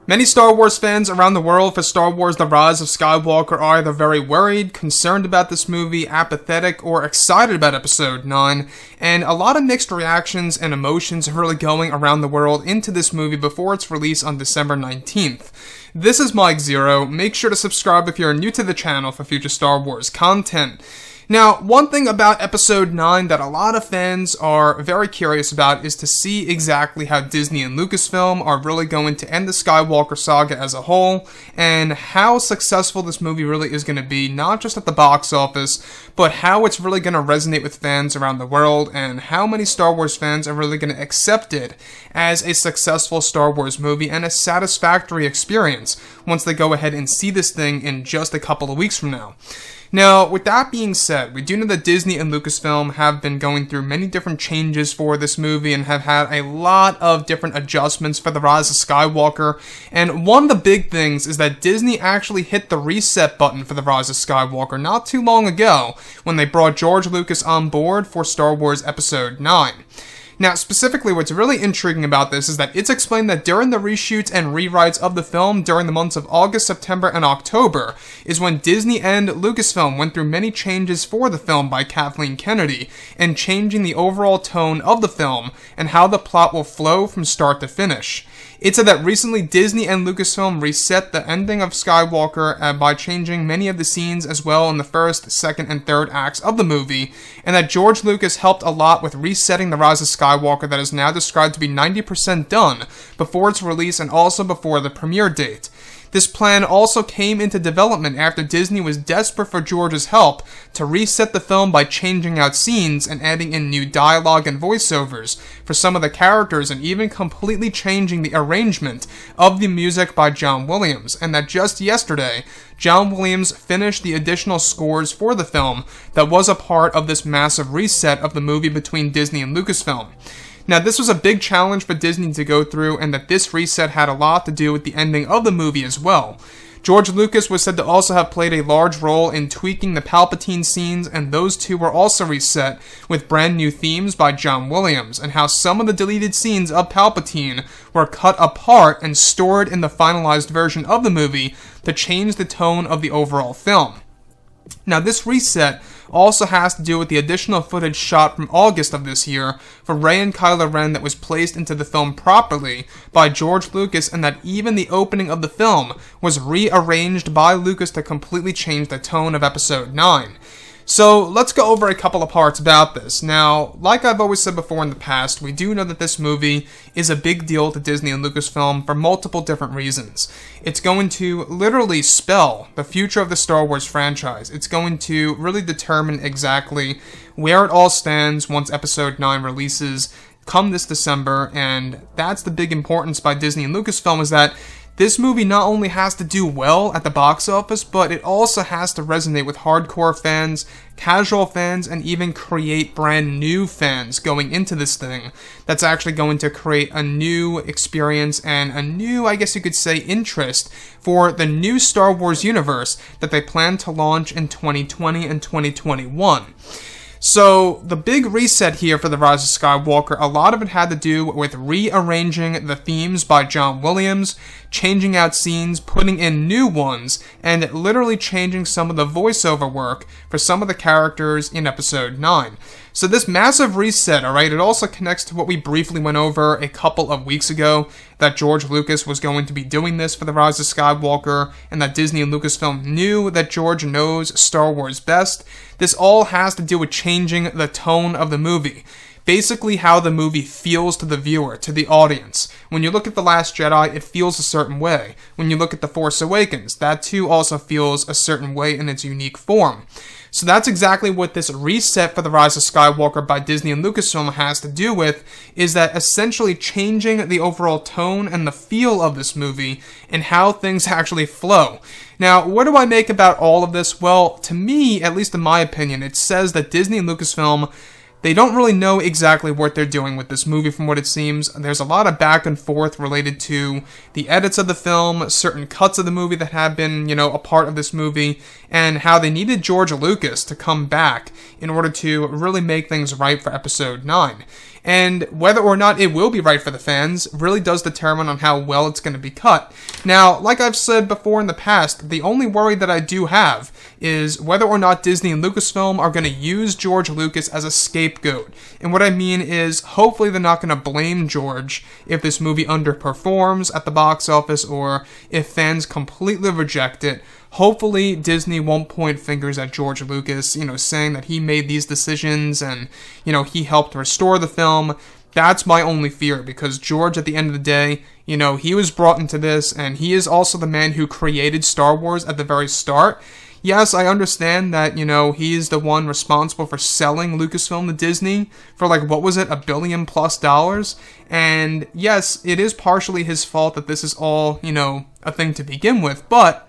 Many Star Wars fans around the world for Star Wars The Rise of Skywalker are either very worried, concerned about this movie, apathetic, or excited about Episode 9, and a lot of mixed reactions and emotions are really going around the world into this movie before its release on December 19th. This is Mike Zero. Make sure to subscribe if you're new to the channel for future Star Wars content. Now, one thing about Episode 9 that a lot of fans are very curious about is to see exactly how Disney and Lucasfilm are really going to end the Skywalker saga as a whole, and how successful this movie really is going to be, not just at the box office, but how it's really going to resonate with fans around the world, and how many Star Wars fans are really going to accept it as a successful Star Wars movie and a satisfactory experience once they go ahead and see this thing in just a couple of weeks from now. Now, with that being said, we do know that Disney and Lucasfilm have been going through many different changes for this movie and have had a lot of different adjustments for The Rise of Skywalker, and one of the big things is that Disney actually hit the reset button for The Rise of Skywalker not too long ago when they brought George Lucas on board for Star Wars Episode 9. Now, specifically, what's really intriguing about this is that it's explained that during the reshoots and rewrites of the film during the months of August, September, and October is when Disney and Lucasfilm went through many changes for the film by Kathleen Kennedy and changing the overall tone of the film and how the plot will flow from start to finish. It said that recently Disney and Lucasfilm reset the ending of Skywalker by changing many of the scenes as well in the first, second, and third acts of the movie, and that George Lucas helped a lot with resetting The Rise of Skywalker that is now described to be 90% done before its release and also before the premiere date. This plan also came into development after Disney was desperate for George's help to reset the film by changing out scenes and adding in new dialogue and voiceovers for some of the characters and even completely changing the arrangement of the music by John Williams, and that just yesterday, John Williams finished the additional scores for the film that was a part of this massive reset of the movie between Disney and Lucasfilm. Now, this was a big challenge for Disney to go through, and that this reset had a lot to do with the ending of the movie as well. George Lucas was said to also have played a large role in tweaking the Palpatine scenes, and those two were also reset with brand new themes by John Williams, and how some of the deleted scenes of Palpatine were cut apart and stored in the finalized version of the movie to change the tone of the overall film. Now, this reset also has to do with the additional footage shot from August of this year for Rey and Kylo Ren that was placed into the film properly by George Lucas, and that even the opening of the film was rearranged by Lucas to completely change the tone of Episode 9. So, let's go over a couple of parts about this. Now, like I've always said before in the past, we do know that this movie is a big deal to Disney and Lucasfilm for multiple different reasons. It's going to literally spell the future of the Star Wars franchise. It's going to really determine exactly where it all stands once Episode 9 releases come this December, and that's the big importance by Disney and Lucasfilm, is that this movie not only has to do well at the box office, but it also has to resonate with hardcore fans, casual fans, and even create brand new fans going into this thing. That's actually going to create a new experience and a new, I guess you could say, interest for the new Star Wars universe that they plan to launch in 2020 and 2021. So, the big reset here for The Rise of Skywalker, a lot of it had to do with rearranging the themes by John Williams, changing out scenes, putting in new ones, and literally changing some of the voiceover work for some of the characters in Episode 9. So this massive reset, alright, it also connects to what we briefly went over a couple of weeks ago, that George Lucas was going to be doing this for The Rise of Skywalker, and that Disney and Lucasfilm knew that George knows Star Wars best. This all has to do with changing the tone of the movie. Basically how the movie feels to the viewer, to the audience. When you look at The Last Jedi, it feels a certain way. When you look at The Force Awakens, that too also feels a certain way in its unique form. So that's exactly what this reset for The Rise of Skywalker by Disney and Lucasfilm has to do with, is that essentially changing the overall tone and the feel of this movie and how things actually flow. Now, what do I make about all of this? Well, to me, at least in my opinion, it says that Disney and Lucasfilm they don't really know exactly what they're doing with this movie from what it seems. There's a lot of back and forth related to the edits of the film, certain cuts of the movie that have been, a part of this movie, and how they needed George Lucas to come back in order to really make things right for Episode 9. And whether or not it will be right for the fans really does determine on how well it's going to be cut. Now, like I've said before in the past, the only worry that I do have is whether or not Disney and Lucasfilm are going to use George Lucas as a scapegoat. And what I mean is, hopefully they're not going to blame George if this movie underperforms at the box office or if fans completely reject it. Hopefully Disney won't point fingers at George Lucas, saying that he made these decisions and, he helped restore the film. That's my only fear, because George, at the end of the day, he was brought into this, and he is also the man who created Star Wars at the very start. Yes, I understand that, he is the one responsible for selling Lucasfilm to Disney for, what was it, $1 billion plus. And yes, it is partially his fault that this is all, a thing to begin with, but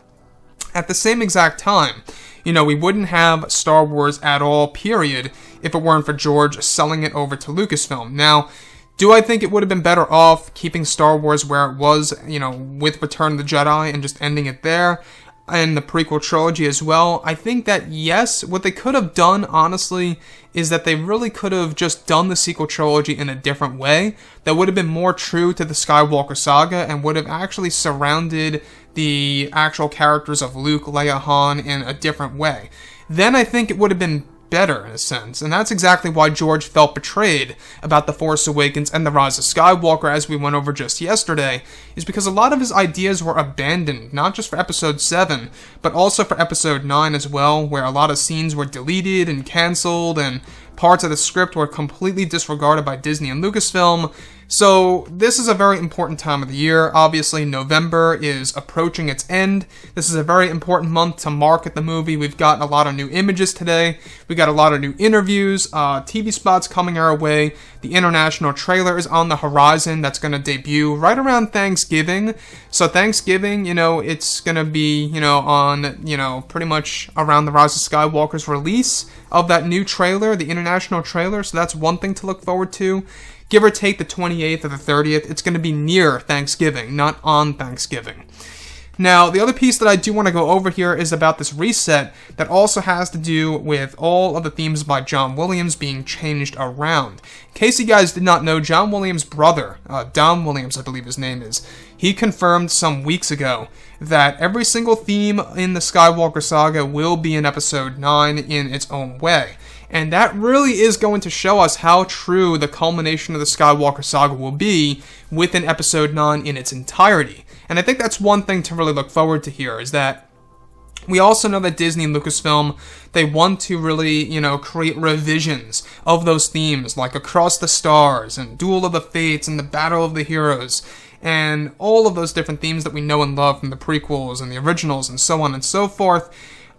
at the same exact time, we wouldn't have Star Wars at all, period, if it weren't for George selling it over to Lucasfilm. Now, do I think it would have been better off keeping Star Wars where it was, with Return of the Jedi and just ending it there, and the prequel trilogy as well? I think that, yes, what they could have done, honestly, is that they really could have just done the sequel trilogy in a different way that would have been more true to the Skywalker saga and would have actually surrounded the actual characters of Luke, Leia, Han in a different way. Then I think it would have been better, in a sense, and that's exactly why George felt betrayed about The Force Awakens and The Rise of Skywalker, as we went over just yesterday, is because a lot of his ideas were abandoned, not just for Episode 7, but also for Episode 9 as well, where a lot of scenes were deleted and cancelled, and parts of the script were completely disregarded by Disney and Lucasfilm. So this is a very important time of the year. Obviously, November is approaching its end. This is a very important month to market the movie. We've got a lot of new images today. We got a lot of new interviews, TV spots coming our way. The international trailer is on the horizon. That's going to debut right around Thanksgiving. So Thanksgiving, it's going to be, on, pretty much around The Rise of Skywalker's release of that new trailer, the international trailer. So that's one thing to look forward to. Give or take the 28th or the 30th, it's going to be near Thanksgiving, not on Thanksgiving. Now, the other piece that I do want to go over here is about this reset that also has to do with all of the themes by John Williams being changed around. In case you guys did not know, John Williams' brother, Don Williams, I believe his name is, he confirmed some weeks ago that every single theme in the Skywalker saga will be in Episode 9 in its own way. And that really is going to show us how true the culmination of the Skywalker saga will be within Episode 9 in its entirety. And I think that's one thing to really look forward to here, is that we also know that Disney and Lucasfilm, they want to really, create revisions of those themes, like Across the Stars, and Duel of the Fates, and the Battle of the Heroes, and all of those different themes that we know and love from the prequels and the originals, and so on and so forth.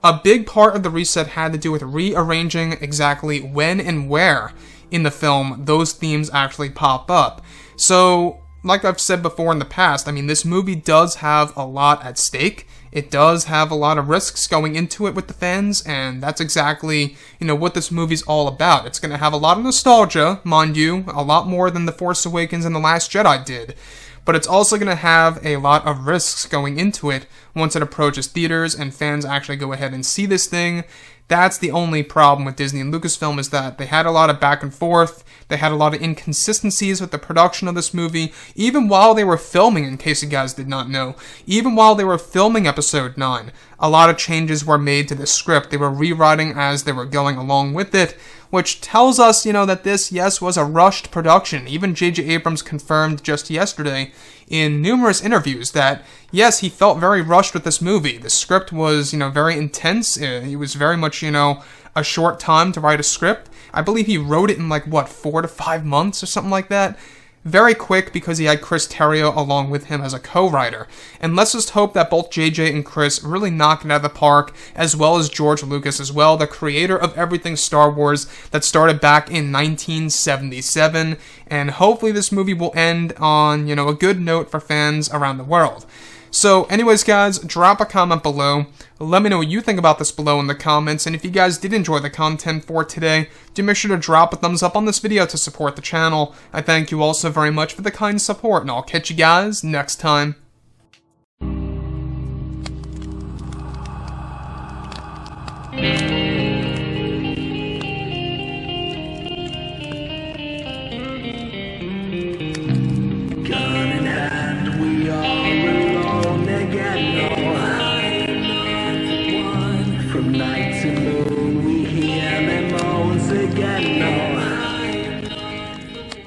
A big part of the reset had to do with rearranging exactly when and where in the film those themes actually pop up. So, like I've said before in the past, this movie does have a lot at stake. It does have a lot of risks going into it with the fans, and that's exactly, what this movie's all about. It's going to have a lot of nostalgia, mind you, a lot more than The Force Awakens and The Last Jedi did. But it's also going to have a lot of risks going into it once it approaches theaters and fans actually go ahead and see this thing. That's the only problem with Disney and Lucasfilm, is that they had a lot of back and forth. They had a lot of inconsistencies with the production of this movie, even while they were filming, in case you guys did not know. Even while they were filming Episode 9, a lot of changes were made to the script. They were rewriting as they were going along with it, which tells us, that this, yes, was a rushed production. Even J.J. Abrams confirmed just yesterday in numerous interviews that, yes, he felt very rushed with this movie. The script was, very intense. It was very much, a short time to write a script. I believe he wrote it in 4 to 5 months or something like that. Very quick, because he had Chris Terrio along with him as a co-writer. And let's just hope that both JJ and Chris really knock it out of the park, as well as George Lucas as well, the creator of everything Star Wars that started back in 1977. And hopefully this movie will end on, a good note for fans around the world. So anyways guys, drop a comment below. Let me know what you think about this below in the comments, and if you guys did enjoy the content for today, do make sure to drop a thumbs up on this video to support the channel. I thank you all so very much for the kind support, and I'll catch you guys next time.